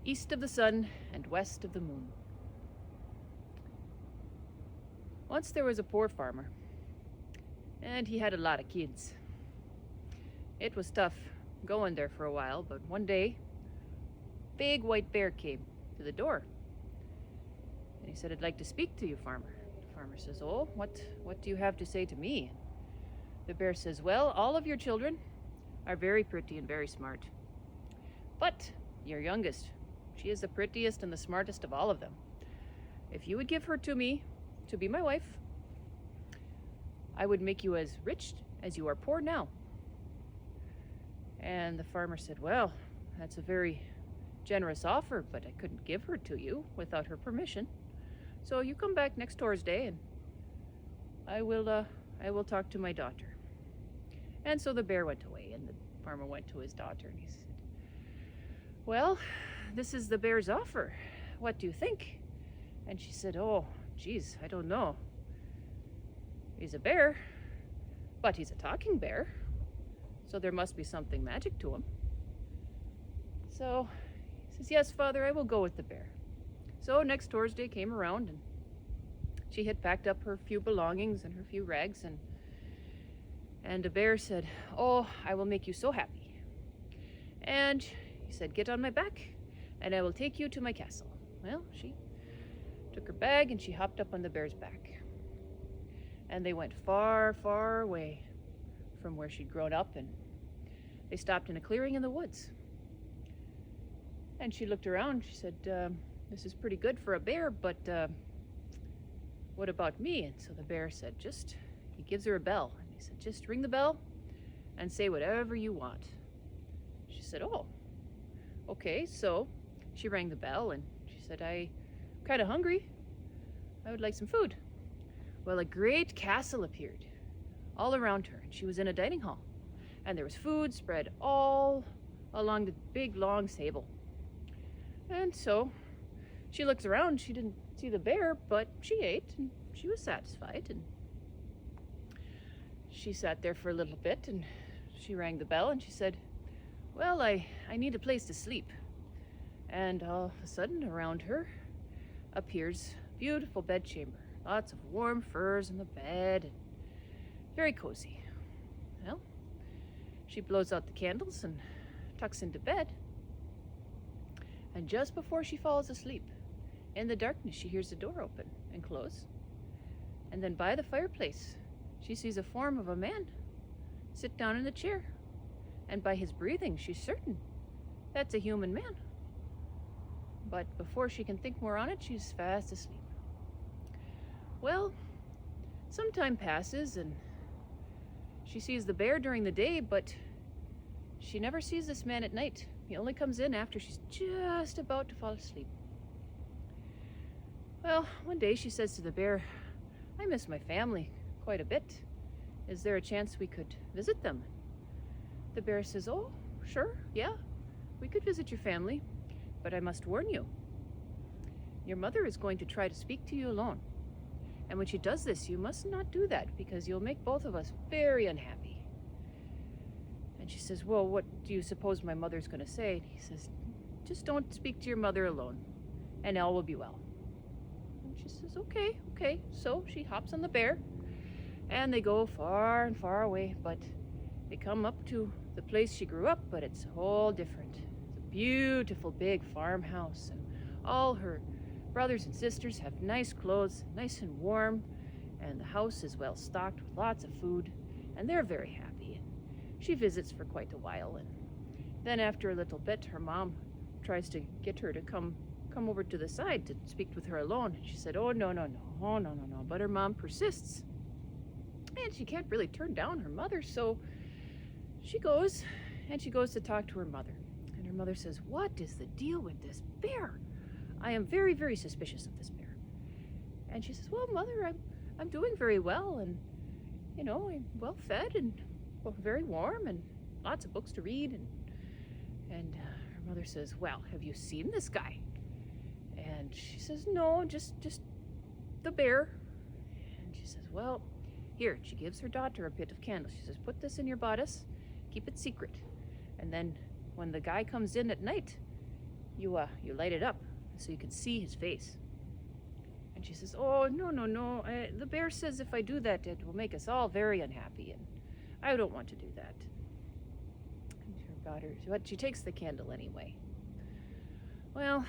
East of the sun and west of the moon. Once there was a poor farmer, and he had a lot of kids. It was tough going there for a while, but one day, big white bear came to the door. And he said, "I'd like to speak to you, farmer." The farmer says, "Oh, what do you have to say to me?" The bear says, "Well, all of your children are very pretty and very smart. But your youngest, she is the prettiest and the smartest of all of them. If you would give her to me to be my wife, I would make you as rich as you are poor now." And the farmer said, "Well, that's a very generous offer, but I couldn't give her to you without her permission. So you come back next Thursday and I will talk to my daughter." And so the bear went away and the farmer went to his daughter and he said, "Well, this is the bear's offer. What do you think?" And she said, "Oh, geez, I don't know. He's a bear, but he's a talking bear. So there must be something magic to him." So he says, "Yes, father, I will go with the bear." So next Thursday came around and she had packed up her few belongings and her few rags and the bear said, "Oh, I will make you so happy." And he said, "Get on my back and I will take you to my castle." Well, she took her bag and she hopped up on the bear's back. And they went far, far away from where she'd grown up, and they stopped in a clearing in the woods. And she looked around. She said, "This is pretty good for a bear, but what about me?" And so the bear said, he gives her a bell. And he said, "Just ring the bell and say whatever you want." She said, "Oh, okay." So she rang the bell and she said, "I'm kind of hungry. I would like some food." Well, a great castle appeared all around her, and she was in a dining hall, and there was food spread all along the big long table. And so she looked around. She didn't see the bear, but she ate and she was satisfied. And she sat there for a little bit and she rang the bell and she said, "Well, I need a place to sleep." And all of a sudden around her appears a beautiful bedchamber. Lots of warm furs in the bed, and very cozy. Well, she blows out the candles and tucks into bed. And just before she falls asleep, in the darkness, she hears the door open and close. And then by the fireplace, she sees a form of a man sit down in a chair. And by his breathing, she's certain that's a human man. But before she can think more on it, she's fast asleep. Well, some time passes and she sees the bear during the day, but she never sees this man at night. He only comes in after she's just about to fall asleep. Well, one day she says to the bear, "I miss my family quite a bit. Is there a chance we could visit them?" The bear says, "Oh, sure, yeah, we could visit your family, but I must warn you. Your mother is going to try to speak to you alone. And when she does this, you must not do that because you'll make both of us very unhappy." And she says, "Well, what do you suppose my mother's going to say?" And he says, "Just don't speak to your mother alone and all will be well." And she says, Okay. So she hops on the bear and they go far and far away, but they come up to the place she grew up, but it's all different. It's a beautiful big farmhouse, and all her brothers and sisters have nice clothes, nice and warm, and the house is well stocked with lots of food, and they're very happy. And she visits for quite a while, and then after a little bit, her mom tries to get her to come over to the side to speak with her alone. And she said, "Oh, no. But her mom persists, and she can't really turn down her mother, so she goes to talk to her mother. And her mother says, "What is the deal with this bear? I am very, very suspicious of this bear." And she says, "Well, mother, I'm doing very well, and I'm well fed and very warm and lots of books to read." And her mother says, "Well, have you seen this guy?" And she says, "No, just the bear." And she says, "Well, here." She gives her daughter a bit of candle. She says, "Put this in your bodice, keep it secret, and then when the guy comes in at night, you light it up so you can see his face. And she says, oh, no. The bear says if I do that, it will make us all very unhappy, and I don't want to do that. But she takes the candle anyway. Well,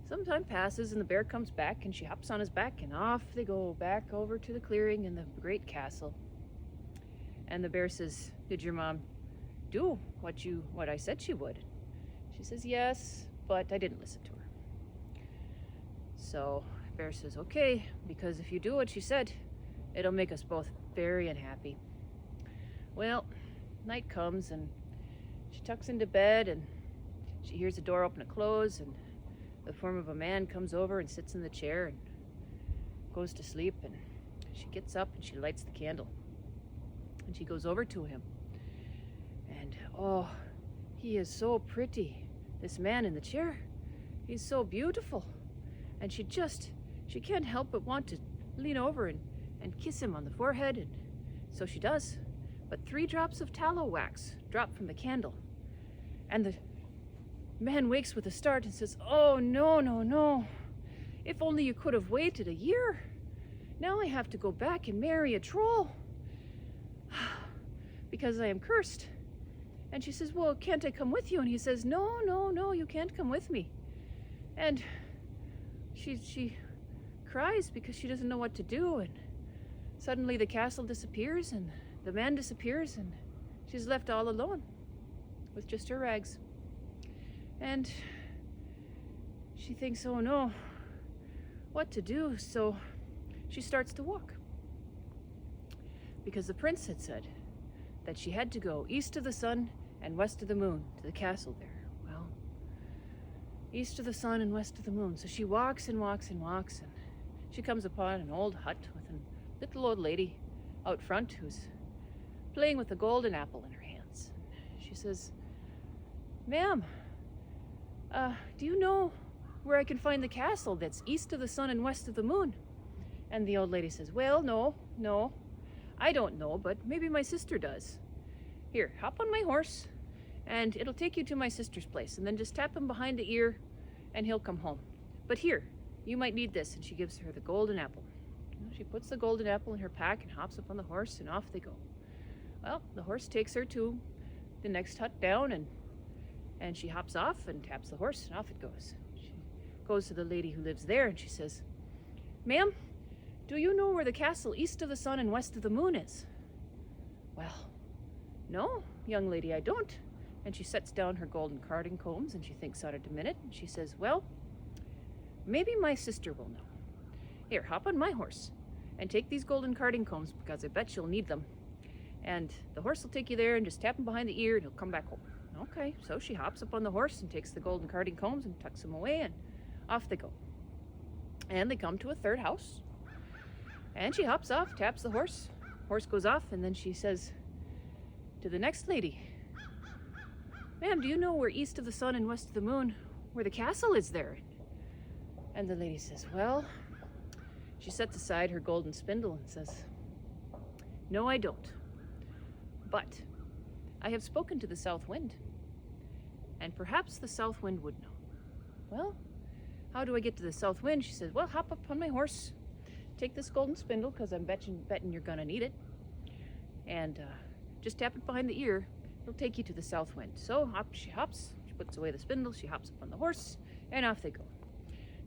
some time passes, and the bear comes back, and she hops on his back, and off they go back over to the clearing in the great castle. And the bear says, did your mom do what I said she would? She says, yes, but I didn't listen to her. So bear says, okay, because if you do what she said, it'll make us both very unhappy. Well, night comes, and she tucks into bed, and she hears the door open and close, and the form of a man comes over and sits in the chair and goes to sleep. And she gets up and she lights the candle, and she goes over to him, and oh, he is so pretty. This man in the chair, he's so beautiful. And she can't help but want to lean over and kiss him on the forehead, and so she does. But 3 drops of tallow wax drop from the candle, and the man wakes with a start and says, oh, no. If only you could have waited a year. Now I have to go back and marry a troll because I am cursed. And she says, well, can't I come with you? And he says, no, you can't come with me. And she cries because she doesn't know what to do, and suddenly the castle disappears, and the man disappears, and she's left all alone with just her rags. And she thinks, oh no, what to do? So she starts to walk, because the prince had said that she had to go east of the sun and west of the moon to the castle there. Well, east of the sun and west of the moon. So she walks and walks and walks, and she comes upon an old hut with a little old lady out front who's playing with a golden apple in her hands. And she says, ma'am, do you know where I can find the castle that's east of the sun and west of the moon? And the old lady says, well, no, I don't know, but maybe my sister does. Here, hop on my horse, and it'll take you to my sister's place, and then just tap him behind the ear, and he'll come home. But here, you might need this. And she gives her the golden apple. She puts the golden apple in her pack and hops up on the horse, and off they go. Well, the horse takes her to the next hut down, and she hops off and taps the horse, and off it goes. She goes to the lady who lives there, and she says, ma'am, do you know where the castle east of the sun and west of the moon is? Well, no, young lady, I don't. And she sets down her golden carding combs, and she thinks on it a minute, and she says, well, maybe my sister will know. Here, hop on my horse and take these golden carding combs, because I bet you'll need them. And the horse will take you there, and just tap him behind the ear, and he'll come back home. Okay, so she hops up on the horse and takes the golden carding combs and tucks them away, and off they go. And they come to a third house, and she hops off, taps the horse. Horse goes off, and then she says to the next lady, ma'am, do you know where east of the sun and west of the moon, where the castle is there? And the lady says, well, she sets aside her golden spindle and says, no, I don't. But I have spoken to the south wind, and perhaps the south wind would know. Well, how do I get to the south wind? She says, well, hop up on my horse, take this golden spindle, because I'm betting you're gonna need it, and just tap it behind the ear. It'll take you to the south wind. So she hops, she puts away the spindle, she hops up on the horse, and off they go.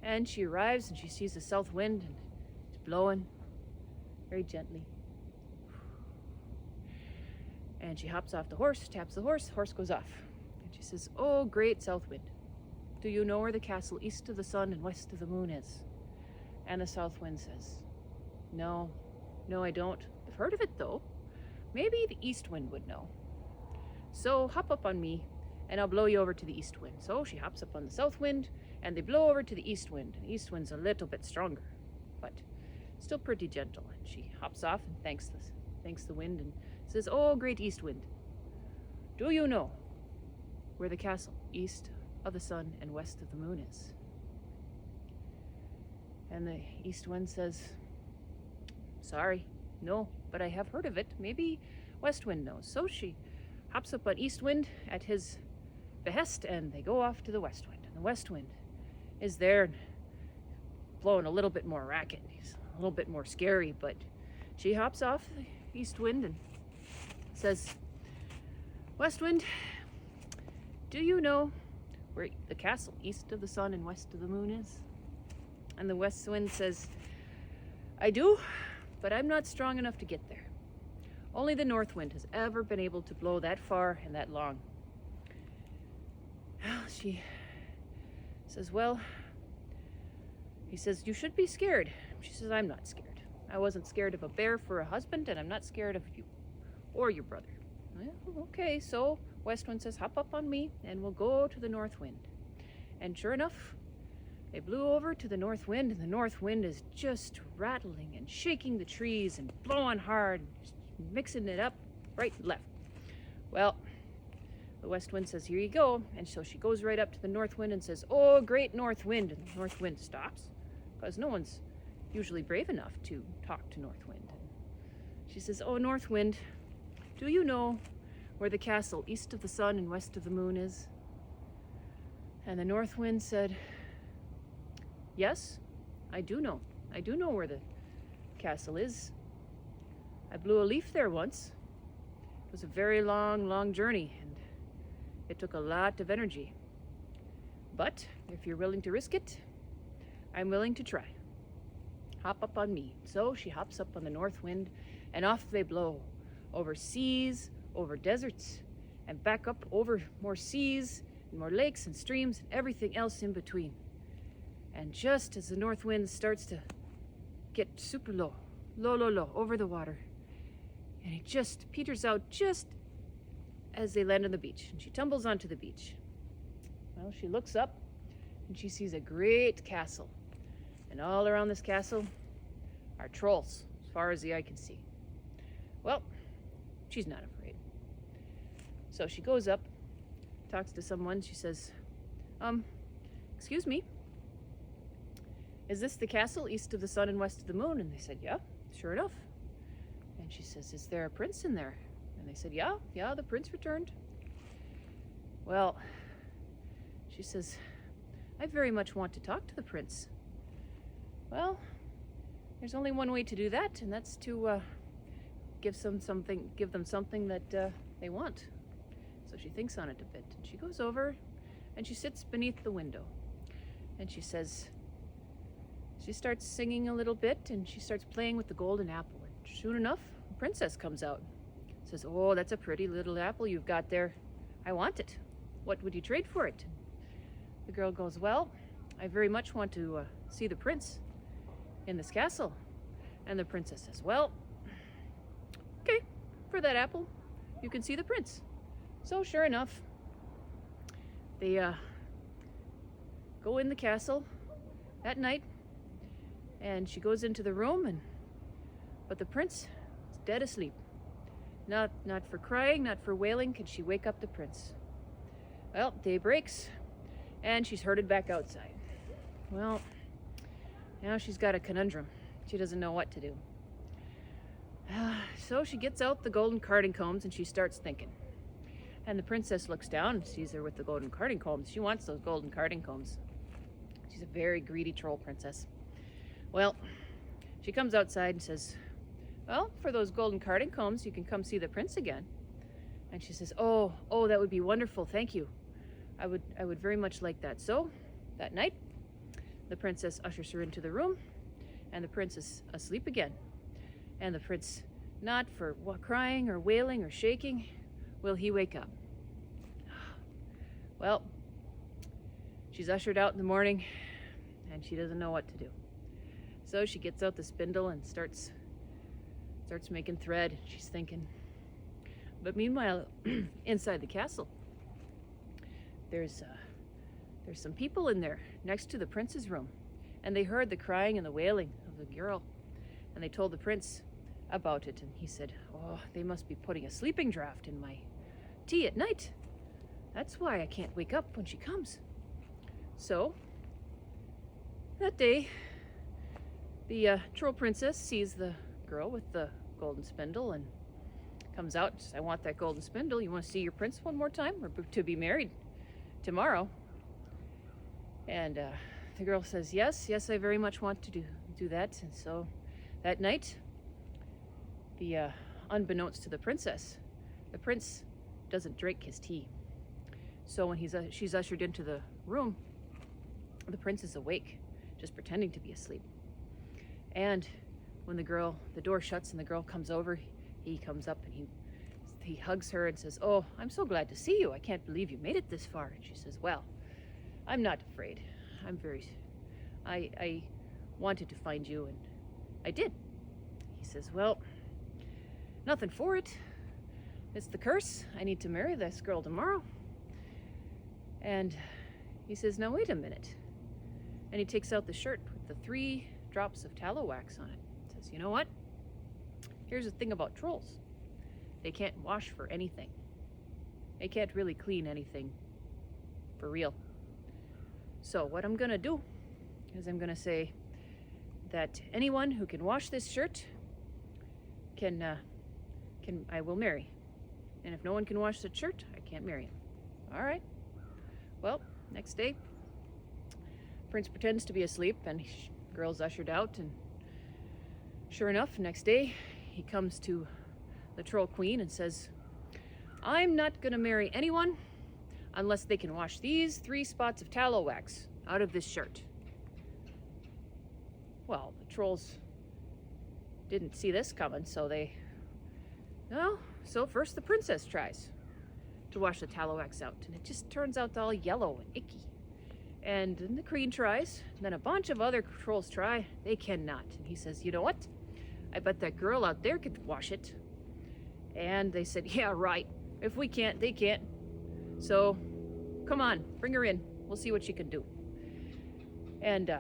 And she arrives, and she sees the south wind, and it's blowing very gently. And she hops off the horse, taps the horse goes off. And she says, oh, great south wind, do you know where the castle east of the sun and west of the moon is? And the south wind says, no, I don't. I've heard of it, though. Maybe the east wind would know. So hop up on me, and I'll blow you over to the east wind. So she hops up on the south wind, and they blow over to the east wind. The east wind's a little bit stronger, but still pretty gentle. And she hops off and thanks the wind, and says, oh, great east wind, do you know where the castle east of the sun and west of the moon is? And the east wind says, sorry, no, but I have heard of it. Maybe west wind knows. So she hops up on east wind at his behest, and they go off to the west wind. And the west wind is there and blowing a little bit more racket. He's a little bit more scary, but she hops off the east wind and says, "West wind, do you know where the castle east of the sun and west of the moon is?" And the west wind says, "I do, but I'm not strong enough to get there. Only the north wind has ever been able to blow that far and that long." She says, "Well," he says, "you should be scared." She says, "I'm not scared. I wasn't scared of a bear for a husband, and I'm not scared of you or your brother." "Well, okay," so west wind says, "Hop up on me and we'll go to the north wind." And sure enough, they blew over to the north wind, and the north wind is just rattling and shaking the trees and blowing hard, mixing it up right and left. Well, the west wind says, "Here you go." And so she goes right up to the north wind and says, "Oh, great north wind." And the north wind stops, because no one's usually brave enough to talk to north wind. And she says, "Oh, north wind, do you know where the castle east of the sun and west of the moon is?" And the north wind said, "Yes, I do know. I do know where the castle is. I blew a leaf there once. It was a very long, long journey, and it took a lot of energy. But if you're willing to risk it, I'm willing to try. Hop up on me." So she hops up on the north wind, and off they blow, over seas, over deserts, and back up over more seas, and more lakes and streams, and everything else in between. And just as the north wind starts to get super low, low, over the water, and it just peters out just as they land on the beach, and she tumbles onto the beach. Well, she looks up, and she sees a great castle. And all around this castle are trolls, as far as the eye can see. Well, she's not afraid. So she goes up, talks to someone. She says, "Excuse me, is this the castle east of the sun and west of the moon?" And they said, "Yeah, sure enough." And she says, "Is there a prince in there?" And they said, yeah, the prince returned." Well, she says, "I very much want to talk to the prince." "Well, there's only one way to do that, and that's to give them something that they want." So she thinks on it a bit, and she goes over and she sits beneath the window, and she says, she starts singing a little bit, and she starts playing with the golden apple. And soon enough, the princess comes out, says, "Oh, that's a pretty little apple you've got there. I want it. What would you trade for it?" The girl goes, "Well, I very much want to see the prince in this castle." And the princess says, "Well, okay, for that apple, you can see the prince." So sure enough, they go in the castle that night, and she goes into the room, but the prince is dead asleep. Not for crying, not for wailing could she wake up the prince. Well, day breaks, and she's herded back outside. Well, now she's got a conundrum. She doesn't know what to do. So she gets out the golden carding combs, and she starts thinking. And the princess looks down and sees her with the golden carding combs. She wants those golden carding combs. She's a very greedy troll princess. Well, she comes outside and says, "Well, for those golden carding combs, you can come see the prince again." And she says, oh, that would be wonderful. Thank you. I would very much like that." So that night, the princess ushers her into the room, and the prince is asleep again. And the prince, not for crying or wailing or shaking, will he wake up. Well, she's ushered out in the morning, and she doesn't know what to do. So she gets out the spindle and starts making thread. She's thinking. But meanwhile, inside the castle, there's some people in there next to the prince's room, and they heard the crying and the wailing of the girl, and they told the prince about it, and he said, "Oh, they must be putting a sleeping draught in my tea at night. That's why I can't wake up when she comes." So that day, the troll princess sees the girl with the golden spindle and comes out and says, "I want that golden spindle. You want to see your prince one more time, or to be married?" tomorrow. And the girl says, yes, I very much want to do that. And so that night, unbeknownst to the princess, the prince doesn't drink his tea. So when she's ushered into the room, the prince is awake, just pretending to be asleep. And when the door shuts and the girl comes over, he comes up and he hugs her and says, oh, I'm so glad to see you. I can't believe you made it this far. And she says, well, I'm not afraid. I wanted to find you, and I did. He says, well, nothing for it. It's the curse. I need to marry this girl tomorrow. And he says, now wait a minute. And he takes out the shirt with the 3 drops of tallow wax on it. He says, you know what? Here's the thing about trolls. They can't wash for anything. They can't really clean anything for real. So what I'm gonna do is I'm gonna say that anyone who can wash this shirt I will marry. And if no one can wash the shirt, I can't marry him. All right. Well, next day, Prince pretends to be asleep, and girl's ushered out, and sure enough, next day, he comes to the troll queen and says, I'm not gonna marry anyone unless they can wash these 3 spots of tallow wax out of this shirt. Well, the trolls didn't see this coming, so first the princess tries to wash the tallow wax out, and it just turns out all yellow and icky. And then the queen tries, and then a bunch of other trolls try. They cannot. And he says, you know what? I bet that girl out there could wash it. And they said, yeah, right. If we can't, they can't. So, come on, bring her in. We'll see what she can do. And,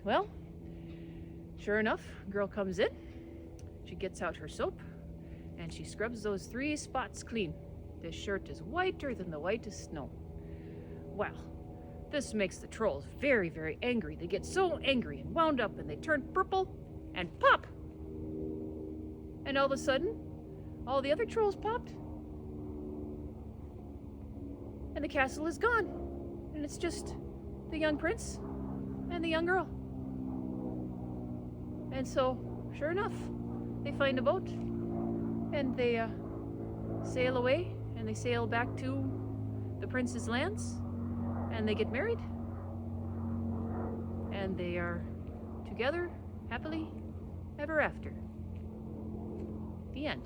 well, sure enough, girl comes in. She gets out her soap, and she scrubs those 3 spots clean. This shirt is whiter than the whitest snow. Well, this makes the trolls very, very angry. They get so angry and wound up, and they turn purple and pop. And all of a sudden, all the other trolls popped, and the castle is gone. And it's just the young prince and the young girl. And so, sure enough, they find a boat, and they sail away, and they sail back to the prince's lands, and they get married, and they are together happily ever after. The end.